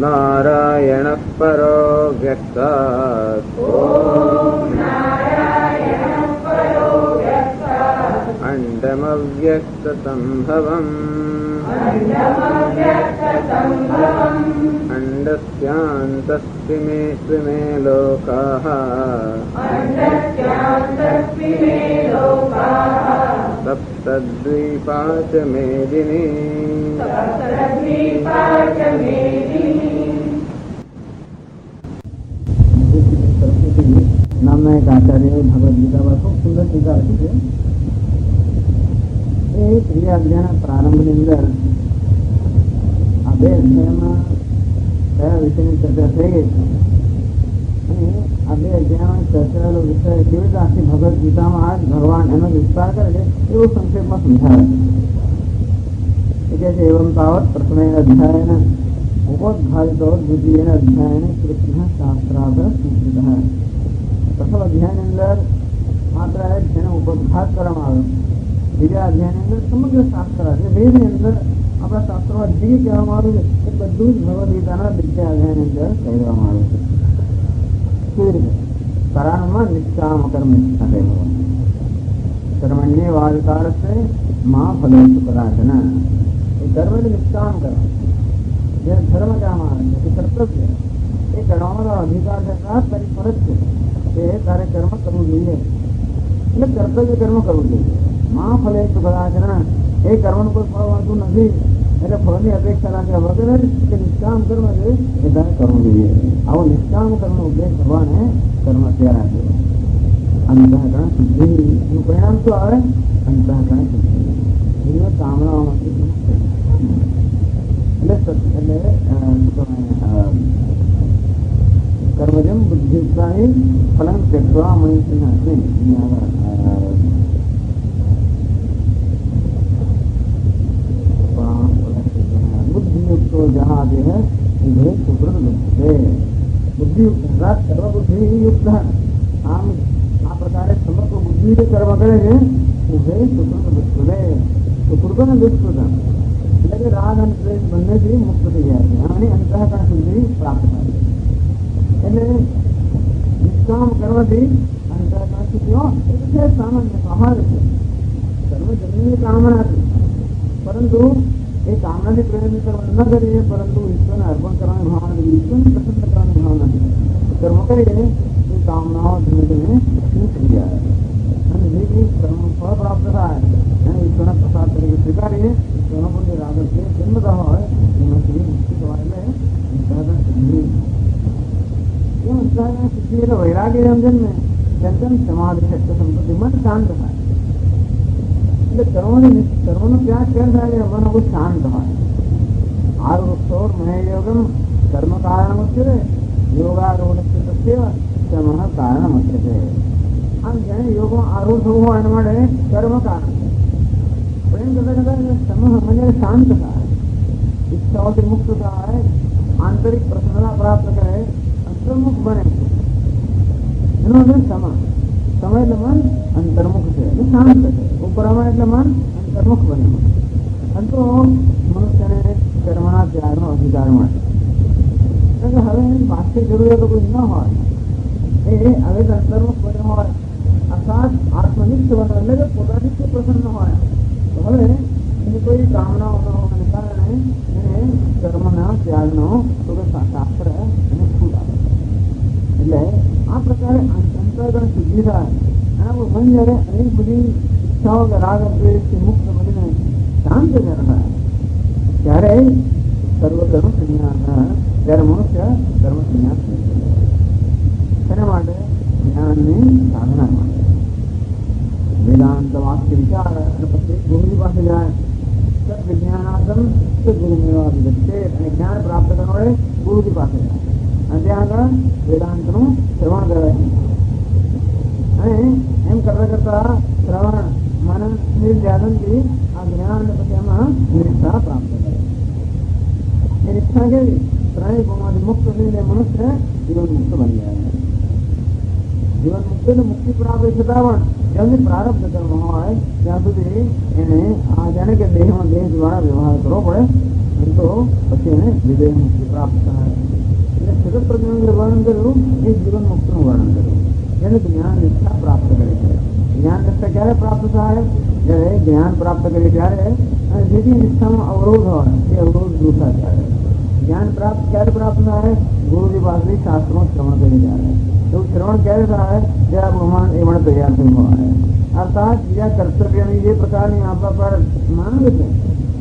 नारायणः परो व्यक्तात् अण्डमव्यक्तसम्भवम् अण्डस्यान्तस्विमे लोकाः सप्तद्वीपा च मेदिनी नामना एक आचार्य भगवद गीता पर खूब सुंदर टीका रखी है। ત્રીજા અધ્યાયના પ્રારંભની અંદર આ બે અધ્યાયમાં કયા વિષયની ચર્ચા થઈ ગઈ છે અને આ બે અધ્યાયમાં ચર્ચાયેલો વિષય કેવી રીતે આખી ભગવદ ગીતામાં આ ભગવાન એનો વિસ્તાર કરે છે એવું સંક્ષેપમાં સમજાવે છે કે એવમ તાવત પ્રથમે અધ્યાયન ઉपोद्घाटितो द्वितीयेन अध्यायने कृष्णः शास्त्रार्थ संस्कृतः। પ્રથમ અધ્યાયની અંદર માત્ર જેનો ઉપોદ્ઘાત કરવામાં આવ્યો, બીજા અધ્યાયની અંદર સમગ્ર શાસ્ત્ર છે વેદની અંદર આપણા શાસ્ત્રોમાં જે કહેવામાં આવ્યું છે એ બધું જ ભગવદ ગીતાના બીજા અધ્યાયની અંદર કહી દેવામાં આવ્યું છે। કેવી રીતે? કારણમાં નિષ્કામ કર્મ નિષ્ઠા કહેવામાં કર્મણ્ય વાદકાર છે મા ફલો કદાચન એ કર્મને નિષ્કામ કર્મ જે ધર્મ કહેવામાં આવે છે એ કર્તવ્ય એ કરવાનો અધિકાર છે તારી ફરજ છે કે તારે કર્મ કરવું જોઈએ એટલે કર્તવ્ય કર્મ કરવું જોઈએ। મા ફલે કદાચન એ કર્મનું કોઈ ફળ મળતું નથી એટલે ફળની અપેક્ષા રાખ્યા વગર કે નિષ્કામ કર્મ છે એ તારે કરવું જોઈએ। આવો નિષ્કામ કર્મનો ઉપદેશ ભગવાને કર્મ ત્યાં રાખ્યો। અંતઃકરણ શુદ્ધિ એનું પરિણામ શું આવે? અંતઃકરણ શુદ્ધિ એનો કામનાઓમાંથી कर्मजम बुद्धियुक्ता ही फलं त्यक्त्वा मनुष्य बुद्धियुक्तो जहाँ आते हैं उभे सुकृत बुद्धे बुद्धियुक्त सर्वबुद्धि युक्त आम आ प्रकार समग्र बुद्धि से कर्म करेंगे उभे सुकृत दुष्कृते सुकृत ने दुष्कृत એટલે રાગ અને દ્વેષ બંનેથી મુક્ત થઈ જાય છે અને અંતઃકરણ શુદ્ધિ પ્રાપ્ત થાય છે। એટલે નિષ્કામ કરવાથી અંતઃકરણ શુદ્ધિ એટલે સામાન્ય સ્વાભાવિક છે। સર્વ જન્મની કામના છે પરંતુ એ કામનાથી પ્રેરણા કરવા ન કરીએ પરંતુ ઈશ્વરને અર્પણ કરવાની ભાવના ઈશ્વરને પ્રસન્ન કરવાની ભાવના કર્મ કરીએ એ કામનાઓ ધીમે ધીમે થઈ જાય અને જે કંઈ કર્મ ફળ પ્રાપ્ત થાય એને ઈશ્વરના પ્રસાદ તરીકે સ્વીકારીએ રાગ છે જન્મતા હોય એમાંથી મુક્તિ થવા એટલે અંતઃકરણ શુદ્ધિ એમ અંતઃકરણ શુદ્ધિ એટલે વૈરાગ્ય જેમ જન્મે તેમ તેમ સમાધિ શક્તિ સંપત્તિ મન શાંત થાય એટલે કર્મનો ત્યાગ કેમ થાય છે? મન બહુ શાંત હોય। આરૂઢોર મહેયોગમ કર્મ કારણમસ્ય યોગારૂઢ તસ્ય તમઃ કારણમસ્ય છે। આમ જેને યોગમાં આરૂઢ થવું હોય એના માટે કર્મ કારણ प्रेम करता समूह मन शांत था इच्छाओं से मुक्त था आंतरिक प्रसन्नता प्राप्त करे अंतर्मुख बने समय मन अंतर्मुख है शांत है ऊपर એટલે મન અંતર્મુખ બને અંતો મનુષ્યને કર્મના ત્યાગનો અધિકાર મળે એટલે હવે બાહ્ય જરૂરિયાતો કોઈ ન હોય એ હવે અંતર્મુખ બન્યો હોય અર્થાત આત્મનિષ્ઠ બને એટલે કે પોતાથી પ્રસન્ન હોય હવે એની કોઈ કામનાઓ ન હોવાને કારણે એને કર્મના ત્યાગનો શાસ્ત્ર એને છૂટ આપે એટલે આ પ્રકારે અંતઃકરણ શુદ્ધિ થાય અને આપણું મન જયારે અનેક બધી ઈચ્છાઓ કે રાગ દ્વેષથી મુક્ત બનીને શાંત થાય ત્યારે સર્વકર્મ સંન્યાસ ત્યારે મનુષ્ય કર્મ સંન્યાસ તેના માટે જ્ઞાનની સાધના માટે वेदांत वाक्य विचार प्रत्येक गुरु जी पास जाए सब विज्ञानार्थम तो गुरु मेवा विदते ज्ञान प्राप्त करने गुरु जी पास जाए ત્યાં આગળ વેદાંતનું શ્રવણ કરે અને એમ કરતા કરતા શ્રવણ મનન નિર્ધ્યાસનથી આ જ્ઞાન પછી એમાં નિષ્ઠા પ્રાપ્ત કરે। એ નિષ્ઠા કેવી? ત્રણેય ગુણમાંથી મુક્ત થઈને મનુષ્ય જીવન મુક્ત બની જાય। જીવન મુક્ત મુક્તિ પ્રાપ્ત છતાં પણ જ્યાં પ્રારબ્ધ કર્મ હોય ત્યાં સુધી એને આ જાણે કે દેહમાં દેહ દ્વારા વ્યવહાર કરવો પડે તો પછી એને વિજય મુક્તિ પ્રાપ્ત થાય. એટલે સ્થિત પ્રજ્ઞાનું વર્ણન કર્યું એ જીવન મુક્તનું વર્ણન કર્યું, જેને જ્ઞાન નિષ્ઠા પ્રાપ્ત કરી છે. જ્ઞાન નિષ્ઠા ક્યારે પ્રાપ્ત થાય? જ્યારે જ્ઞાન પ્રાપ્ત કરી ત્યારે જે બી નિષ્ઠામાં અવરોધ હોય એ અવરોધ દૂર થાય ત્યારે. જ્ઞાન પ્રાપ્ત ક્યારે પ્રાપ્ત થાય? ગુરુજી પાસેથી શાસ્ત્રોનું શ્રવણ કરી ત્યારે. એવું શ્રવણ ક્યારે થાય? જ્યારે બ્રહ્માંડ એવણ તૈયાર થયું હોય, અર્થાત બીજા કર્તવ્યની જે પ્રકારની આપણા પર માંગ છે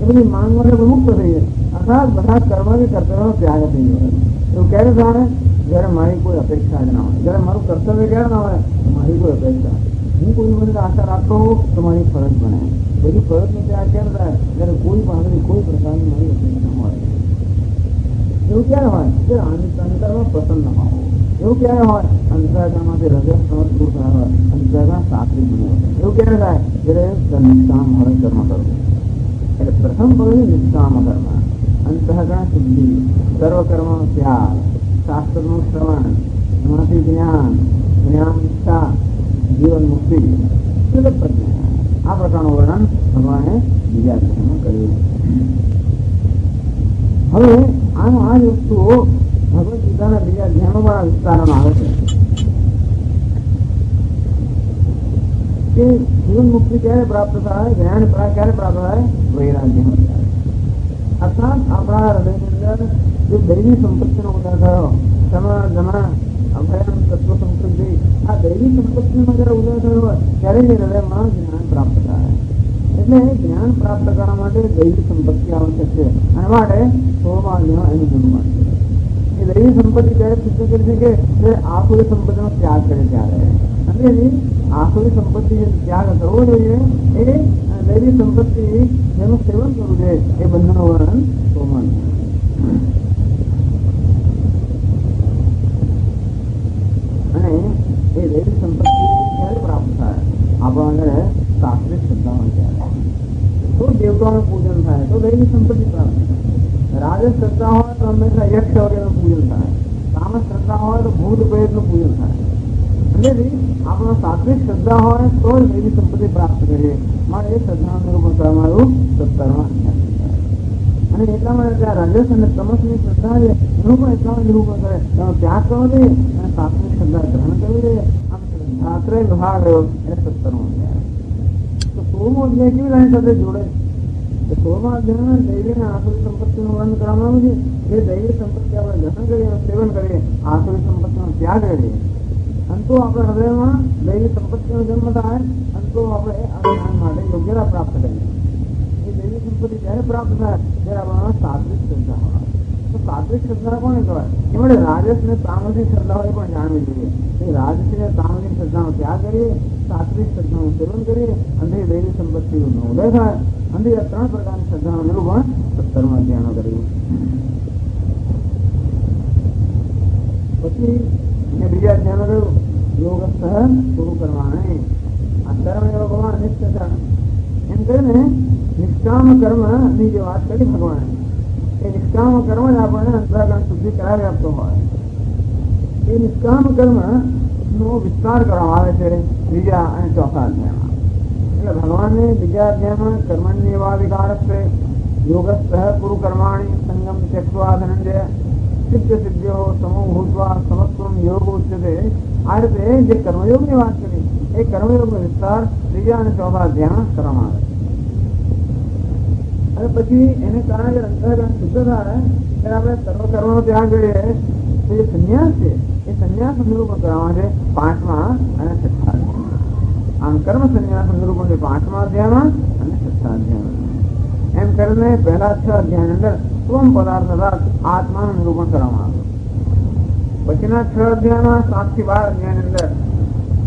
એ બધી માંગ માટે મુક્ત થઈ જાય, અર્થાત બધા કર્મની કર્તવ્યનો ત્યાગ થઈ ગયો. એવું ક્યારે થાય? જ્યારે મારી કોઈ અપેક્ષા જ ના હોય, જ્યારે મારું કર્તવ્ય ક્યારે ના હોય, મારી કોઈ અપેક્ષા, હું કોઈ મને આશા રાખતો હોઉં તો મારી ફરજ બને. બધી ફરજનો ત્યાગ ક્યારે થાય? જ્યારે કોઈ પાસેથી કોઈ પ્રકારની મારી અપેક્ષા હોય. એવું ક્યારે હોય? ત્યારે અંતરમાં પ્રસન્ન હોવો. એવું ક્યારે હોય? અંતરાગામાંથી રજત દૂર થયા હોય, અંતરાગા સાત્વિક બન્યો. એવું ક્યારે થાય? જ્યારે નિષ્કામ હોય કર્મ કરવું. એટલે પ્રથમ પગલું નિષ્કામ કર્મ, અંતઃકરણ શુદ્ધિ, સર્વકર્મનો ત્યાગ, શાસ્ત્રનું શ્રવણ, એમાંથી જ્ઞાન, જ્ઞાન નિષ્ઠા, જીવન મુક્તિ, પ્રજ્ઞા. આ પ્રકારનું વર્ણન ભગવાને બીજા અધ્યાયમાં કર્યું. હવે આનું આ જ વસ્તુઓ ભગવદ ગીતાના બીજા અધ્યાયમાં વિસ્તારમાં આવે છે કે જીવન મુક્તિ ક્યારે પ્રાપ્ત થાય? જ્ઞાન ક્યારે પ્રાપ્ત થાય? વૈરાગ્યમાં થાય. અર્થાત આપણા હૃદયની અંદર જે દૈવી સંપત્તિનો ઉદય થયો, સમા જમા અભયમ તત્વ સંસ્કૃતિ, આ દૈવી સંપત્તિનો જયારે ઉદય થયો હોય ત્યારે જ હૃદયમાં જ્ઞાન પ્રાપ્ત થાય. એટલે જ્ઞાન પ્રાપ્ત કરવા માટે દૈવી સંપત્તિ આવશ્યક છે, અને માટે 16મા અધ્યાયમાં એનું નિરૂપણ છે. એ દૈવી સંપત્તિ ત્યારે સિદ્ધ કરી છે કે આસુરી સંપત્તિનો ત્યાગ કરે ત્યારે. અને આસુરી સંપત્તિ જે ત્યાગ કરવો જોઈએ એ દૈવી સંપત્તિ જેનું સેવન કરવું જોઈએ એ બંધનું વર્ણન 16મા અને એ દૈવી સંપત્તિ ક્યારે પ્રાપ્ત થાય? આપણા અંદર શાસ્ત્રીય શ્રદ્ધા હોય ત્યારે. તો દેવતાઓનું પૂજન થાય તો દૈવી સંપત્તિ પ્રાપ્ત થાય. રાજસ શ્રદ્ધા હોય તો હંમેશા યક્ષ વગેરેનું પૂજન થાય. તામસ શ્રદ્ધા હોય તો ભૂત પ્રેતનું પૂજન થાય. એટલે આપણો સાત્વિક શ્રદ્ધા હોય તો જ દૈવી સંપત્તિ પ્રાપ્ત કરીએ. મારે એ શ્રદ્ધાનું નિરૂપણ કરવામાં આવ્યું 17મા અધ્યાય. અને એટલા માટે ત્યાં રજસ અને તમસની શ્રદ્ધા છે એનું પણ એટલા નિરૂપણ કરે, તેનો ત્યાગ કરવો જોઈએ અને સાત્વિક શ્રદ્ધા ગ્રહણ કરવી જોઈએ. આમ શ્રદ્ધાત્રય વિભાગ રહ્યો એટલે 17મો અધ્યાય. તો 16મો અધ્યાય કેવી લાઈન સાથે જોડે? 16મા અધ્યાયમાં દૈવી અને આસુરી સંપત્તિનું વર્ણન કરવામાં આવ્યું છે. જે દૈવી સંપત્તિ આપણે ગ્રહણ કરીએ, સેવન કરીએ, આસુરી સંપત્તિનો ત્યાગ કરીએ, અંતો આપણા હૃદયમાં દૈવી સંપત્તિનો જન્મ થાય, અંતો આપણે આ જ્ઞાન માટે યોગ્યતા પ્રાપ્ત કરીએ. એ દૈવી સંપત્તિ ત્યારે પ્રાપ્ત થાય ત્યારે આપણામાં સાત્વિક શ્રદ્ધા હોય. તો સાત્વિક શ્રદ્ધા કોને કહેવાય? એ માટે રાજસ ને તામસી શ્રદ્ધા હોય પણ જાણવી જોઈએ. એ રાજસી અને તામસી શ્રદ્ધાનો ત્યાગ કરીએ, સાત્વિક શ્રદ્ધાનું સેવન કરીએ, અને દૈવી સંપત્તિનો ઉદય થાય. અને આ 3 પ્રકારની શ્રદ્ધાનું નિરૂપણ 17મા અધ્યાયમાં કર્યું. પછી બીજા અધ્યાયમાં કહ્યું યોગસ્થ ગુરુ કરવાને આ કર્મ એવા ભગવાન નિષ્ઠા એમ કરીને નિષ્કામ કર્મ ની જે વાત કરી ભગવાન, એ નિષ્કામ કર્મ જ આપણને અંતરાકરણ શુદ્ધિ કરાવી આપતો હોય. એ નિષ્કામ કર્મ નો વિસ્તાર કરવામાં આવે છે બીજા અને ચોથા અધ્યાયમાં. એટલે ભગવાનને બીજા અધ્યાયમાં કર્મણ્ય એવા વિકાર છે. યોગસ્થ ગુરુ કર્માણી સંગમ ત્યક્ત્વા ધનંજય સિદ્ધ સિદ્ધ્યો સમો ભૂતવા સમસ્વમ યોગ ઉચ્યતે. આ રીતે જે કર્મયોગની વાત કરી એ કર્મયોગનો વિસ્તાર ત્રીજા અને ચોથા અધ્યાયમાં કરવામાં આવે. અને પછી એને કારણે જે અંતઃકરણ શુદ્ધ થાય ત્યારે આપણે સર્વકર્મનો ત્યાગ કરીએ તો જે સંન્યાસ છે એ સંન્યાસ નિરૂપણ કરવામાં છે 5મા અને 6થા અધ્યાયમાં. આમ કર્મ સંન્યાસ નિરૂપણ છે 5મા અધ્યાયમાં અને 6થા અધ્યાયમાં. એમ કરીને પહેલા 6 અધ્યાયની અંદર સ્વમ પદાર્થ આત્માનું નિરૂપણ કરવામાં આવ્યું. પછીના 6 અધ્યાયમાં 7 થી 12 અધ્યાયની અંદર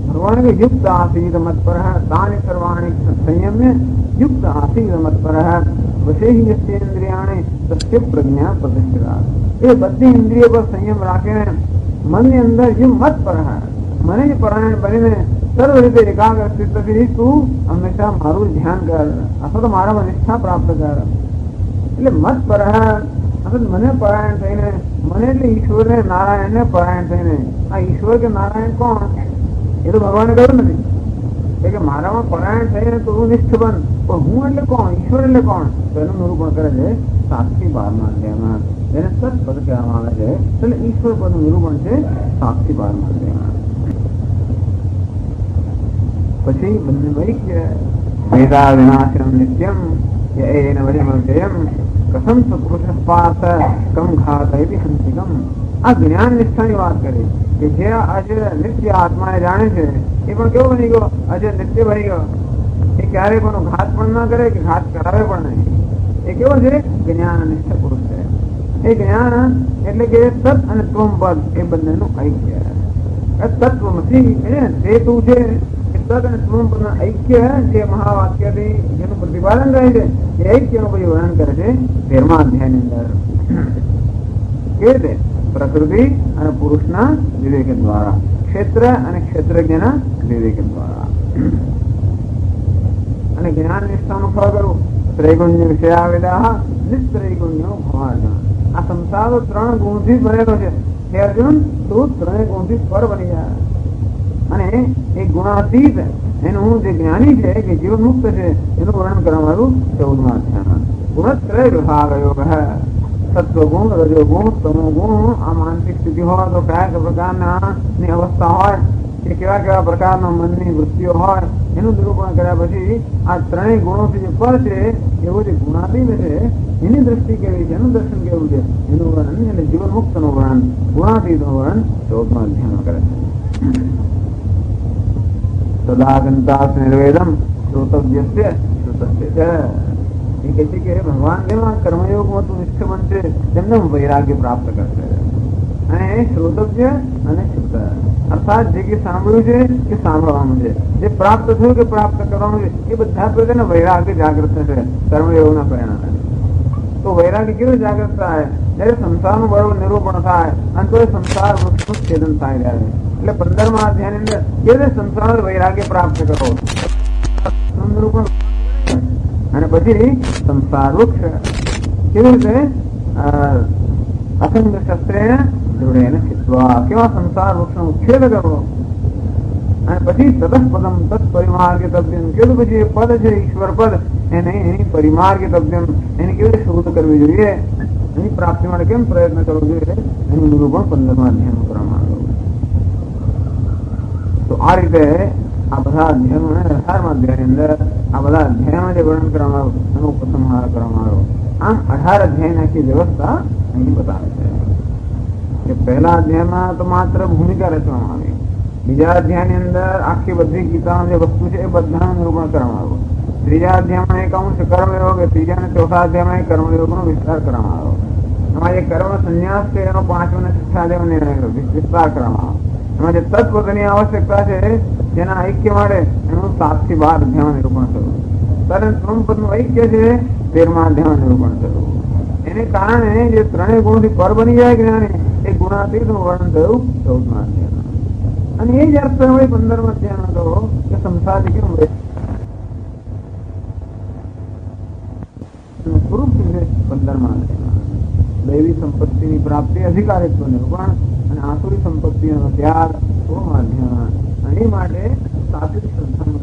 ભગવાન કે યુક્ત આસીત મત પર તાની સર્વાણી સંયમ્ય યુક્ત આસીત મત પર વશેહી ઇન્દ્રિયાણી સત્ય પ્રજ્ઞા પ્રતિષ્ઠિતા. એ બધી ઇન્દ્રિયો પર સંયમ રાખીને મનની અંદર યુ મત પર મને જ પરાયણ બનીને સર્વ રીતે એકાગ્ર સ્થિતથી તું હંમેશા મારું ધ્યાન કર અથવા તો મારામાં નિષ્ઠા પ્રાપ્ત કર. એટલે મત પર મને પરાયણ થઈને, મને એટલે ઈશ્વર ને નારાયણ ને પરાયણ થઈને. આ ઈશ્વર કે નારાયણ કોણ એ તો ભગવાને કહ્યું નથી કે મારામાં પરાયણ થઈને તો હું નિષ્ઠ બન, પણ હું એટલે કોણ, ઈશ્વર એટલે કોણ, તો એનું નિરૂપણ કરે છે સાક્ષી 12મા અધ્યાયમાં એને સત્પદ કહેવામાં આવે છે. એટલે ઈશ્વર પદનું નિરૂપણ છે સાક્ષી 12મા અધ્યાયમાં. પછી બંને વૈક્ય વેદા વિનાશનમ નિત્યમ એન વજમવ્યયમ કથમ સપુરુષ પાર્થ કમ ઘાતયતિ હંતિકમ. આ જ્ઞાન નિષ્ઠાની વાત કરી કે જે આજે નિત્ય આત્માને જાણે છે એ પણ કેવો બની ગયો, આજે નિત્ય બની ગયો. એ ક્યારેય કોઈનો ઘાત પણ ના કરે કે ઘાત કરાવે પણ નહીં. એ કેવો છે? જ્ઞાન નિષ્ઠ પુરુષ છે. એ જ્ઞાન એટલે કે તત્ અને ત્વમ પદ એ બંનેનું ઐક્ય. તત્વમસી તે તું છે. તત્ અને ત્વમ પદના ઐક્ય જે મહાવાક્યથી જેનું પ્રતિપાદન કરે છે એ ઐક્યનું પછી વર્ણન કરે છે 13મા અધ્યાયની અંદર. કેવી રીતે? પ્રકૃતિ અને પુરુષના વિવેક દ્વારા, ક્ષેત્ર અને ક્ષેત્રજ્ઞના વિવેક દ્વારા. અને જ્ઞાન નિષ્ઠાનું ફળ કરવું. ત્રૈગુણ્ય વિષયાવેદા નિસ્ત્રૈગુણ્ય ભવાર્જુન. આ સંસાર 3 ગુણથી બનેલો છે. હે અર્જુન, તું 3 ગુણથી પર બની જાય. અને એ ગુણાતીત એનું જે જ્ઞાની છે કે જીવન મુક્ત છે એનું વર્ણન કરવામાં આવ્યું 14મા અધ્યાયમાં. ગુણત્રય વિભાગ યોગ સત્વગુણ, રજોગુણ, તમોગુણ. આ માનસિક સ્થિતિ હોય તો કયા પ્રકારના ની અવસ્થા હોય કે કેવા કેવા પ્રકારના મનની વૃત્તિઓ હોય એનું નિરૂપણ કર્યા પછી આ 3 ગુણોથી જે પર છે એવું જે ગુણાતીત છે એની દ્રષ્ટિ કેવી છે, એનું દર્શન કેવું છે એનું વર્ણન, એટલે જીવન મુક્ત નું વર્ણન, ગુણાતીત નું વર્ણન 14મા અધ્યાયમાં કરે છે. સદાગંતાસ નિર્વેદમ શ્રોતવ્યસ્ય શ્રુતસ્ય. એ કહે છે કે ભગવાન જેમાં કર્મયોગમાં તું નિષ્ઠ બનશે તેમને વૈરાગ્ય પ્રાપ્ત કરશે. અને શ્રોતવ્ય અને શ્રુત અર્થાત જે કે સાંભળ્યું છે કે સાંભળવાનું છે, જે પ્રાપ્ત થયું કે પ્રાપ્ત કરવાનું છે એ બધા પ્રકારના વૈરાગ્ય જાગૃત થશે કર્મયોગના પરિણામે. તો વૈરાગ્ય કેવું જાગૃત થાય? જયારે સંસારનું બરોબર નિરૂપણ થાય અને તો સંસાર વૃક્ષનું છેદન થાય ત્યારે. એટલે 15મા અધ્યાયની અંદર કેવી રીતે સંસાર વૈરાગ્ય પ્રાપ્ત કરો નિરૂપણ. અને પછી સંસાર વૃક્ષ કેવી રીતે અસંગ શસ્ત્રેણ દૃઢેન સ્થિત્વા, કેવા સંસાર વૃક્ષનો ઉચ્છેદ કરવો. અને પછી તતઃપદમ તત્પરિમાર્ગિતવ્યમ, કેવું પછી એ પદ છે ઈશ્વર પદ એને એની પરિમાર્ગિતવ્યમ, એની કેવી રીતે શોધ કરવી જોઈએ, એની પ્રાપ્તિ માટે કેમ પ્રયત્ન કરવો જોઈએ એનું નિરૂપણ 15મા અધ્યાયમાં કરવામાં આવ્યું. તો આ રીતે આ બધા અધ્યાયનો 18મા અધ્યાયની અંદર આ બધા અધ્યાયમાં જે વર્ણન કરવામાં આવ્યું એનો ઉપસંહાર કરવામાં આવ્યો. આમ 18 અધ્યાયની આખી વ્યવસ્થા અહીં બતાવે છે કે પહેલા અધ્યાયમાં તો માત્ર ભૂમિકા રચવામાં આવી, બીજા અધ્યાયની અંદર આખી બધી ગીતામાં જે વસ્તુ છે એ બધાનું નિરૂપણ કરવામાં આવ્યું, ત્રીજા અધ્યાયમાં એક અંશ કર્મયોગ, ત્રીજા અને ચોથા અધ્યાયમાં કર્મયોગનો વિસ્તાર કરવામાં આવ્યો. એમાં જે કર્મ સંન્યાસ છે એનો 5મા અને 6થા અધ્યાયમાં વિસ્તાર કરવામાં આવ્યો. એમાં જે તત્વની આવશ્યકતા છે જેના ઐક્ય માટે એનું 7 થી 12 અધ્યાયમાં નિરૂપણ થયું. ત્યારે ત્વમપદનું ઐક્ય છે 13મા અધ્યાયમાં નિરૂપણ થયું. એને કારણે જે 3 ગુણથી પર બની જાય જ્ઞાની એ ગુણાતીતનું વર્ણન થયું 14મા અધ્યાયમાં. અને એ જ અર્થ 15મા અધ્યાયમાં તો કે સંસારથી કેમ સ્વરૂપ છે 15મા અધ્યાયમાં. દૈવી સંપત્તિની પ્રાપ્તિ, અધિકારીત્વ નિરૂપણ અને આસુરી સંપત્તિનો ત્યાગ 16મા અધ્યાયમાં. અને એ માટે સાત્વિક શ્રદ્ધાનું